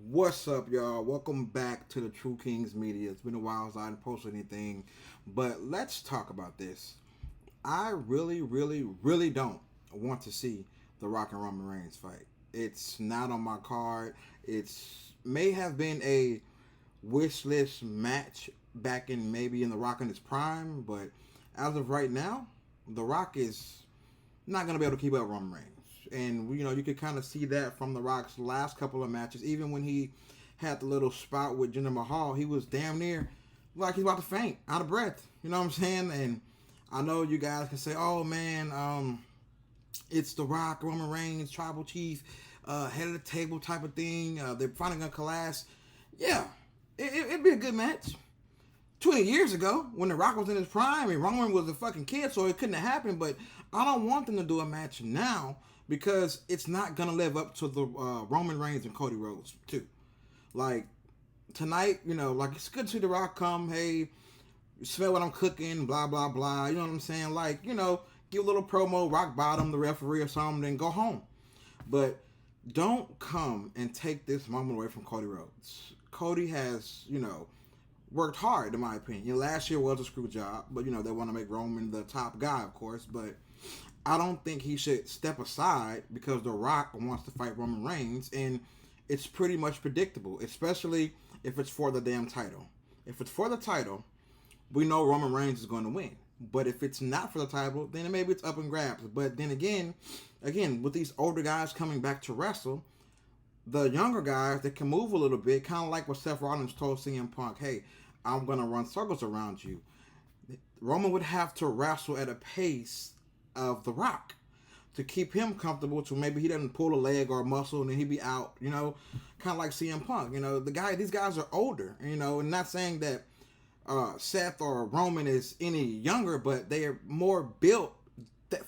What's up, y'all? Welcome back to the True Kings Media. It's been a while since I didn't post anything, but let's talk about this. I really don't want to see The Rock and Roman Reigns fight. It's not on my card. It's may have been a wish list match back in maybe in The Rock in his prime, but as of right now, The Rock is not going to be able to keep up Roman Reigns. And you could kind of see that from The Rock's last couple of matches. Even when he had the little spout with Jinder Mahal, he was damn near like he's about to faint, out of breath. You know what I'm saying? And I know you guys can say, "Oh man, it's The Rock, Roman Reigns, Tribal Chief, head of the table type of thing. They're finally gonna collapse." Yeah, it'd be a good match. 20 years ago, when The Rock was in his prime and Roman was a fucking kid, so it couldn't have happened. But I don't want them to do a match now because it's not gonna live up to the Roman Reigns and Cody Rhodes too. Like tonight, like it's good to see The Rock come. Hey, you smell what I'm cooking, blah blah blah. You know what I'm saying? Like give a little promo, rock bottom, the referee or something, then go home. But don't come and take this moment away from Cody Rhodes. Cody has, worked hard, in my opinion. Last year was a screw job, but they want to make Roman the top guy, of course. But I don't think he should step aside because The Rock wants to fight Roman Reigns, and it's pretty much predictable, especially if it's for the damn title. If it's for the title, we know Roman Reigns is going to win. But if it's not for the title, then maybe it's up and grabs. But then again, with these older guys coming back to wrestle, the younger guys that can move a little bit, kind of like what Seth Rollins told CM Punk, "Hey, I'm going to run circles around you." Roman would have to wrestle at a pace of The Rock to keep him comfortable, so maybe he doesn't pull a leg or a muscle and then he'd be out, kind of like CM Punk. These guys are older, and not saying that Seth or Roman is any younger, but they are more built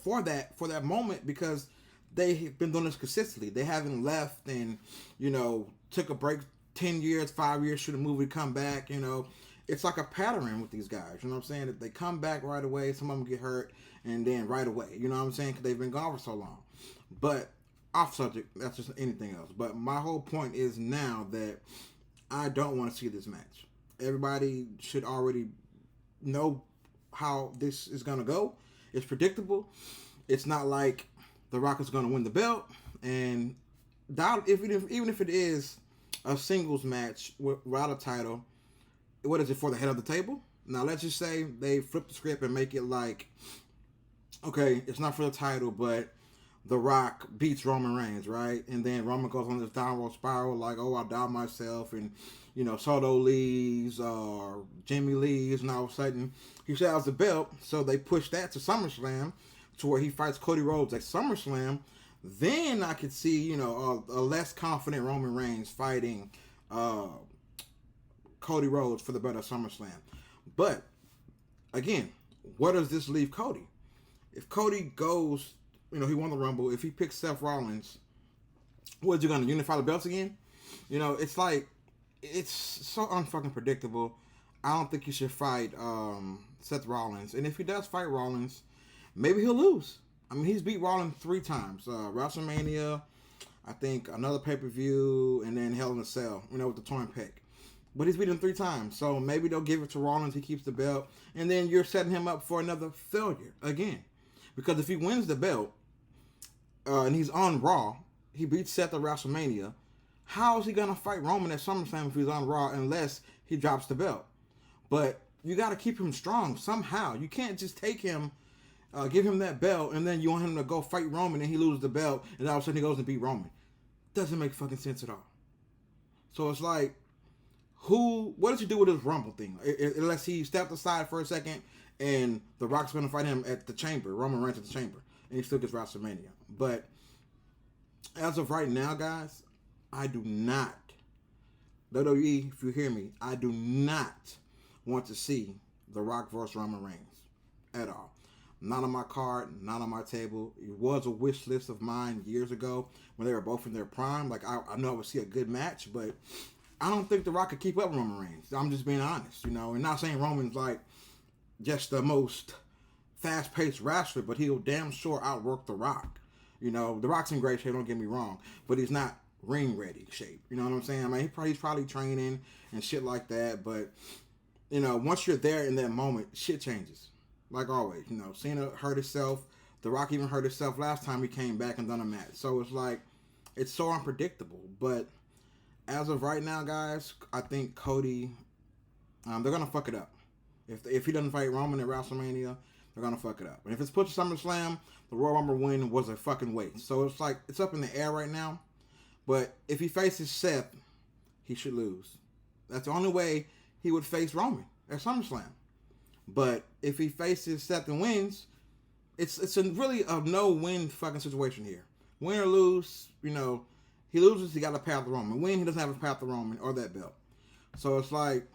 for that moment because they've been doing this consistently. They haven't left and took a break 10 years, 5 years, shoot a movie, come back. It's like a pattern with these guys. You know what I'm saying? That they come back right away, some of them get hurt, and then right away. You know what I'm saying? Because they've been gone for so long. But off subject, that's just anything else. But my whole point is now that I don't want to see this match. Everybody should already know how this is going to go. It's predictable. It's not like The Rock is going to win the belt. And even if it is a singles match without a title, what is it, for the head of the table? Now, let's just say they flip the script and make it like, okay, it's not for the title, but The Rock beats Roman Reigns, right? And then Roman goes on this downward spiral, like, oh, I doubt myself, and Soto leaves or Jimmy leaves, and all of a sudden he sells the belt. So they push that to SummerSlam, to where he fights Cody Rhodes at SummerSlam. Then I could see, a less confident Roman Reigns fighting Cody Rhodes for the belt at SummerSlam. But again, where does this leave Cody? If Cody goes, he won the Rumble. If he picks Seth Rollins, what is he going to unify the belts again? It's like, it's so unfucking predictable. I don't think he should fight Seth Rollins. And if he does fight Rollins, maybe he'll lose. I mean, he's beat Rollins 3 times. WrestleMania, I think another pay-per-view, and then Hell in a Cell, with the torn pec. But he's beat him 3 times. So maybe they'll give it to Rollins. He keeps the belt. And then you're setting him up for another failure again. Because if he wins the belt, and he's on Raw, he beats Seth at WrestleMania, how is he going to fight Roman at SummerSlam if he's on Raw unless he drops the belt? But you got to keep him strong somehow. You can't just take him, give him that belt, and then you want him to go fight Roman and he loses the belt, and all of a sudden he goes and beat Roman. Doesn't make fucking sense at all. So it's like, what does he do with this Rumble thing? Unless he stepped aside for a second and The Rock's going to fight him at the Chamber, Roman Reigns at the Chamber, and he still gets WrestleMania. But as of right now, guys, I do not, WWE, if you hear me, I do not want to see The Rock versus Roman Reigns at all. Not on my card, not on my table. It was a wish list of mine years ago when they were both in their prime. Like, I know I would see a good match, but I don't think The Rock could keep up with Roman Reigns. I'm just being honest, and not saying Roman's like just the most fast-paced wrestler, but he'll damn sure outwork The Rock. The Rock's in great shape, don't get me wrong, but he's not ring ready shape. You know what I'm saying? I mean, he's probably training and shit like that. But once you're there in that moment, shit changes. Like always, Cena hurt himself. The Rock even hurt himself last time he came back and done a match. So it's like, it's so unpredictable. But as of right now, guys, I think Cody, they're gonna fuck it up. If he doesn't fight Roman at WrestleMania, they're gonna fuck it up. And if it's put to SummerSlam, the Royal Rumble win was a fucking waste. So it's like, it's up in the air right now. But if he faces Seth, he should lose. That's the only way he would face Roman at SummerSlam. But if he faces Seth and wins, it's really a no-win fucking situation here. Win or lose, he loses, he got a path to Roman. Win, he doesn't have a path to Roman or that belt. So it's like,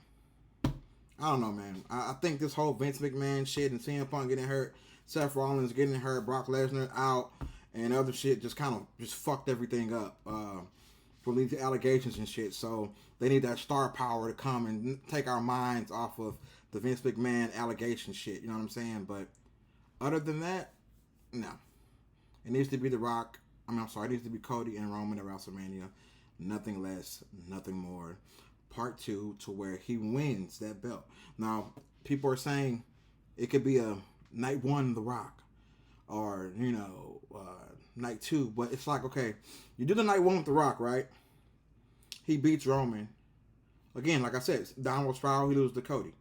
I don't know, man. I think this whole Vince McMahon shit and CM Punk getting hurt, Seth Rollins getting hurt, Brock Lesnar out, and other shit just kind of just fucked everything up from these allegations and shit. So they need that star power to come and take our minds off of the Vince McMahon allegation shit. You know what I'm saying? But other than that, no. It needs to be The Rock. It needs to be Cody and Roman at WrestleMania. Nothing less, nothing more. Part 2 to where he wins that belt. Now, people are saying it could be a night 1 The Rock. Or, night 2. But it's like, okay, you do the night 1 with The Rock, right? He beats Roman. Again, like I said, downward spiral, he loses to Cody.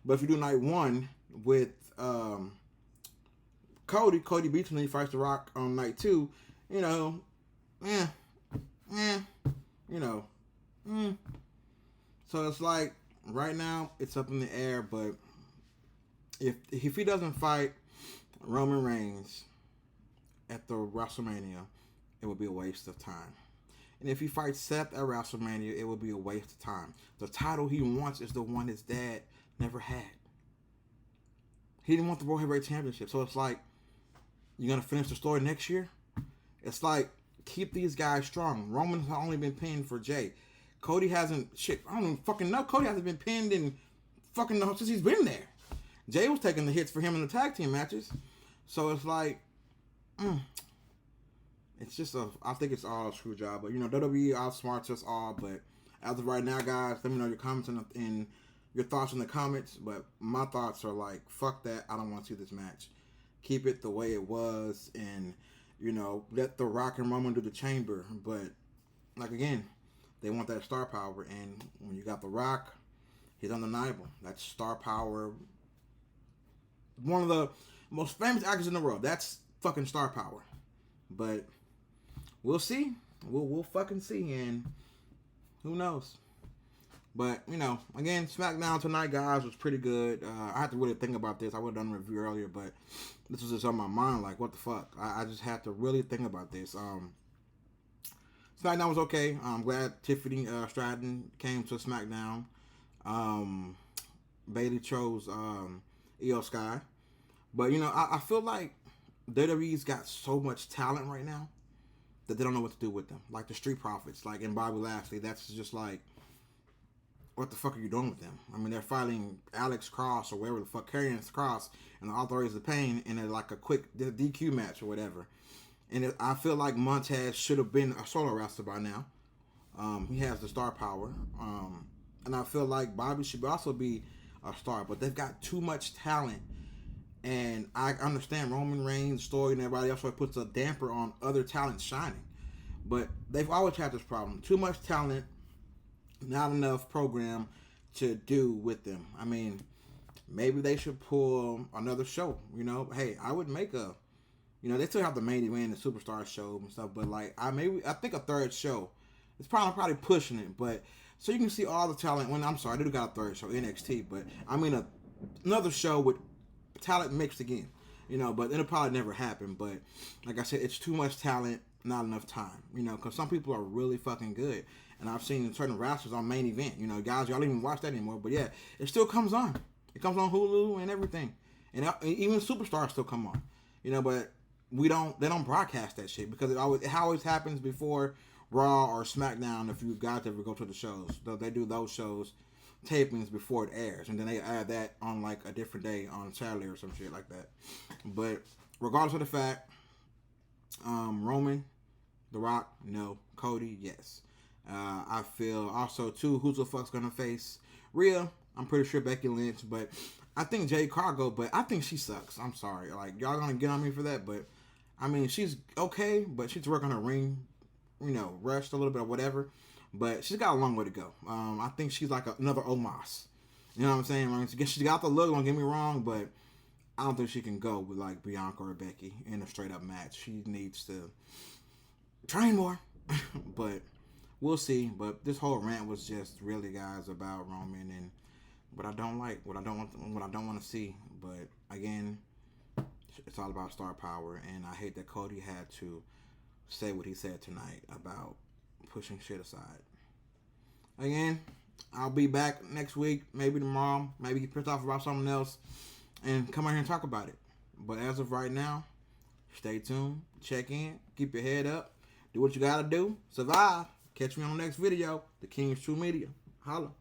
But if you do night 1 with Cody beats him and he fights The Rock on night 2, So it's like, right now, it's up in the air, but if he doesn't fight Roman Reigns at the WrestleMania, it would be a waste of time. And if he fights Seth at WrestleMania, it would be a waste of time. The title he wants is the one his dad never had. He didn't want the World Heavyweight Championship. So it's like, you're going to finish the story next year? It's like, keep these guys strong. Roman's only been pinned for Jay. Cody hasn't, I don't even fucking know. Cody hasn't been pinned in fucking since he's been there. Jay was taking the hits for him in the tag team matches. So it's like, it's just I think it's all a screw job. But, WWE outsmarts us all. But as of right now, guys, let me know your comments and your thoughts in the comments. But my thoughts are like, fuck that. I don't want to see this match. Keep it the way it was. And, let The Rock and Roman do the chamber. But, like, again, they want that star power. And when you got The Rock, he's undeniable. That's star power. One of the most famous actors in the world. That's fucking star power. But we'll see. We'll fucking see. And who knows? But, again, SmackDown tonight, guys, was pretty good. I had to really think about this. I would have done a review earlier, but this was just on my mind. Like, what the fuck? I just had to really think about this. SmackDown was okay. I'm glad Tiffany Stratton came to SmackDown. Bayley chose Io Sky. But, I feel like WWE's got so much talent right now that they don't know what to do with them. Like the Street Profits, like in Bobby Lashley, that's just like, what the fuck are you doing with them? I mean, they're fighting Alex Cross or whatever the fuck, Karrion Cross and the Authorities of Pain in like a quick DQ match or whatever. And I feel like Montez should have been a solo wrestler by now. He has the star power. And I feel like Bobby should also be a star, but they've got too much talent. And I understand Roman Reigns' story and everybody else puts a damper on other talent shining. But they've always had this problem. Too much talent, not enough program to do with them. I mean, maybe they should pull another show. Hey, I would make a, they still have the main event, the Superstar show and stuff. But like, I think a third show. It's probably pushing it, but so you can see all the talent. They do got a third show, NXT, but I mean another show with talent mixed again. But it'll probably never happen. But like I said, it's too much talent, not enough time. Because some people are really fucking good. And I've seen certain wrestlers on main event. Guys, y'all don't even watch that anymore. But yeah, it still comes on. It comes on Hulu and everything. And even Superstars still come on. But they don't broadcast that shit because it always happens before Raw or SmackDown. If you guys ever go to the shows, they do those shows tapings before it airs, and then they add that on like a different day on Saturday or some shit like that. But regardless of the fact, Roman The Rock, no. Cody, yes. I feel also too, who's the fuck's gonna face Rhea? I'm pretty sure Becky Lynch, but I think Jade Cargill, but I think she sucks. I'm sorry, like y'all gonna get on me for that, but I mean she's okay, but she's working her ring, rest a little bit or whatever. But she's got a long way to go. I think she's like another Omos. You know what I'm saying? I mean, she got the look. Don't get me wrong, but I don't think she can go with like Bianca or Becky in a straight up match. She needs to train more, but we'll see. But this whole rant was just really, guys, about Roman and what I don't like, what I don't want to see. But again, it's all about star power, and I hate that Cody had to say what he said tonight about pushing shit aside. Again, I'll be back next week, maybe tomorrow, maybe get pissed off about something else, and come out here and talk about it. But as of right now, stay tuned, check in, keep your head up, do what you gotta do, survive. Catch me on the next video, The King's True Media. Holla.